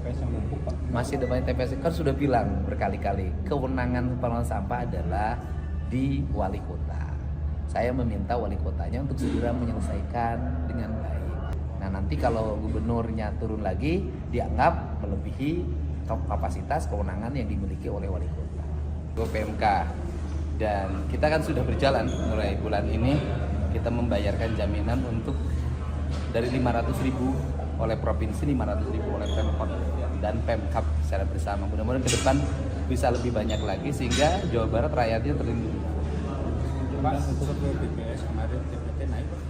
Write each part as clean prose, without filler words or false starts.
TPS yang numpuk, Pak? Masih ada banyak TPS, kan sudah bilang berkali-kali kewenangan pengelolaan sampah adalah di wali kota. Saya meminta wali kotanya untuk segera menyelesaikan dengan baik. Nah, nanti kalau gubernurnya turun lagi, dianggap melebihi kapasitas kewenangan yang dimiliki oleh wali kota. PMK, dan kita kan sudah berjalan mulai bulan ini, kita membayarkan jaminan untuk dari 500.000 oleh provinsi, 500.000 oleh Pemkot dan Pemkab secara bersama. Mudah-mudahan ke depan bisa lebih banyak lagi sehingga Jawa Barat rakyatnya terlindungi. Pak, untuk BPS kemarin TPT naik, Pak.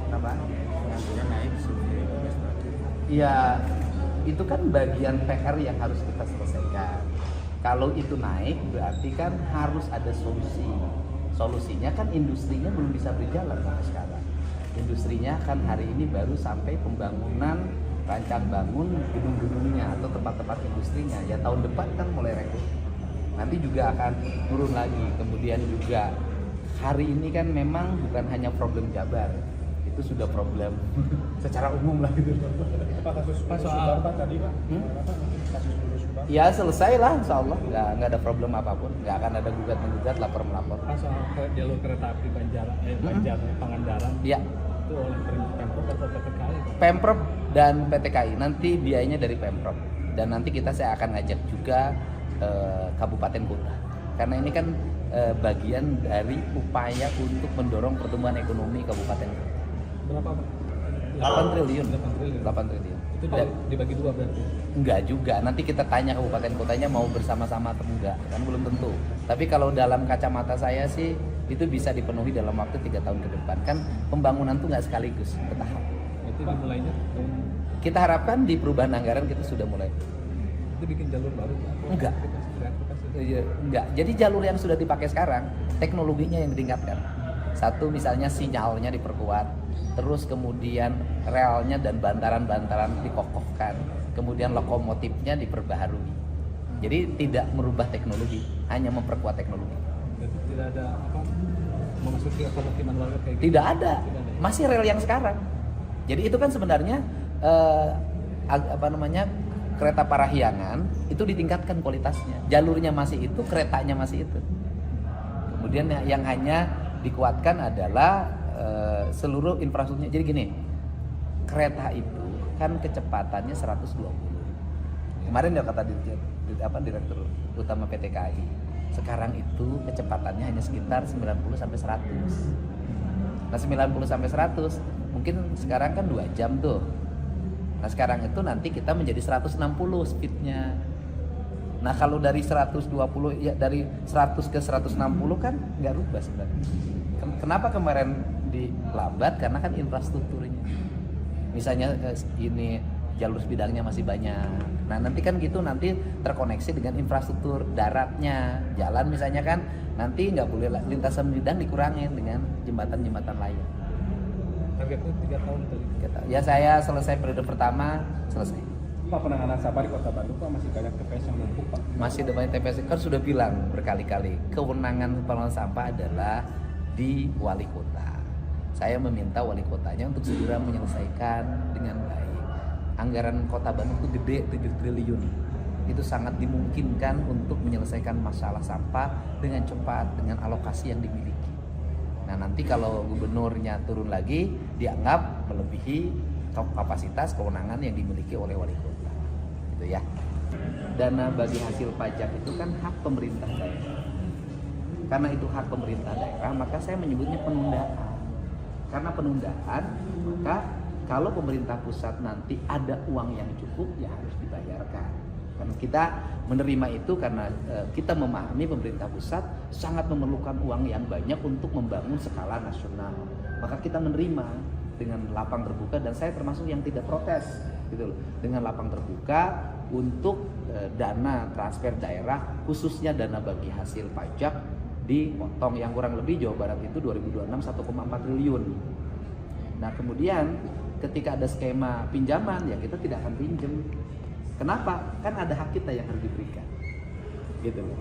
Kenapa? Pengangguran naik survei BPS terakhir. Ya, itu kan bagian PR yang harus kita selesaikan. Kalau itu naik berarti kan harus ada solusi. Solusinya kan industrinya belum bisa berjalan sampai sekarang. Industrinya kan hari ini baru sampai pembangunan rancang bangun gedung-gedungnya atau tempat-tempat industrinya. Ya tahun depan kan mulai rekrut. Nanti juga akan turun lagi. Kemudian juga hari ini kan memang bukan hanya problem Jabar, itu sudah problem secara umum lah gitu. Apa kasus soal Pak tadi, Pak? Apa kasus Subang? Ya selesai lah, insya Allah nggak ada problem apapun, nggak akan ada gugat-menggugat, lapor-melapor. Soal jalur kereta api Pangandaran, Ya, itu oleh Pemprov atau PTKI? Pemprov dan PTKI, nanti biayanya dari Pemprov. Dan nanti saya akan ngajak juga kabupaten kota. Karena ini kan bagian dari upaya untuk mendorong pertumbuhan ekonomi kabupaten kota. Berapa, Pak? 8 triliun. 8 triliun. 8 triliun. Itu dibagi dua berarti? Enggak juga, nanti kita tanya kabupaten kotanya mau bersama-sama atau enggak, kan belum tentu. Tapi kalau dalam kacamata saya sih itu bisa dipenuhi dalam waktu 3 tahun ke depan. Kan pembangunan tuh nggak sekaligus, bertahap. Itu dimulainya tahun... Kita harapkan di perubahan anggaran kita sudah mulai. Itu bikin jalur baru, Pak? Enggak. Enggak. Jadi jalur yang sudah dipakai sekarang, teknologinya yang ditingkatkan. Satu misalnya sinyalnya diperkuat, terus kemudian relnya dan bantaran-bantaran dikokohkan, kemudian lokomotifnya diperbaharui. Jadi tidak merubah teknologi, hanya memperkuat teknologi. Berarti tidak ada apa memasuki pemukiman warga kayak gitu? Tidak ada, masih rel yang sekarang. Jadi itu kan sebenarnya kereta Parahyangan itu ditingkatkan kualitasnya. Jalurnya masih itu, keretanya masih itu. Kemudian yang hanya dikuatkan adalah seluruh infrastrukturnya. Jadi gini, kereta itu kan kecepatannya 120. Kemarin dia kata Direktur Utama PT KAI. Sekarang itu kecepatannya hanya sekitar 90 sampai 100. Nah, 90 sampai 100 mungkin sekarang kan 2 jam tuh. Nah, sekarang itu nanti kita menjadi 160 speednya. Nah, kalau dari 120 ya dari 100 ke 160 kan nggak rubah sebenarnya. Kenapa kemarin dilambat? Karena kan infrastrukturnya. Misalnya ini jalur sebidangnya masih banyak. Nah, nanti kan gitu nanti terkoneksi dengan infrastruktur daratnya. Jalan misalnya kan nanti nggak boleh lintasan bidang dikurangin dengan jembatan-jembatan lain. Targetnya 3 tahun tadi. Ya saya selesai periode pertama, selesai. Pak, penanganan sampah di Kota Bandung, Pak, masih banyak TPS yang numpuk, Pak? Masih ada banyak TPS, kan sudah bilang berkali-kali kewenangan pengelolaan sampah adalah di wali kota. Saya meminta wali kotanya untuk segera menyelesaikan dengan baik. Anggaran Kota Bandung itu gede, 7 triliun. Itu sangat dimungkinkan untuk menyelesaikan masalah sampah dengan cepat, dengan alokasi yang dimiliki. Nah, nanti kalau gubernurnya turun lagi, dianggap melebihi kapasitas kewenangan yang dimiliki oleh wali kota. Gitu ya. Dana bagi hasil pajak itu kan hak pemerintah daerah. Karena itu hak pemerintah daerah, maka saya menyebutnya penundaan. Karena penundaan, maka kalau pemerintah pusat nanti ada uang yang cukup, ya harus dibayarkan. Karena kita menerima itu karena kita memahami pemerintah pusat sangat memerlukan uang yang banyak untuk membangun skala nasional. Maka kita menerima dengan lapang terbuka, dan saya termasuk yang tidak protes gitu loh. Dengan lapang terbuka untuk dana transfer daerah, khususnya dana bagi hasil pajak dipotong yang kurang lebih Jawa Barat itu 2026 1,4 triliun. Nah, kemudian ketika ada skema pinjaman, ya kita tidak akan pinjam. Kenapa? Kan ada hak kita yang harus diberikan. Gitu loh.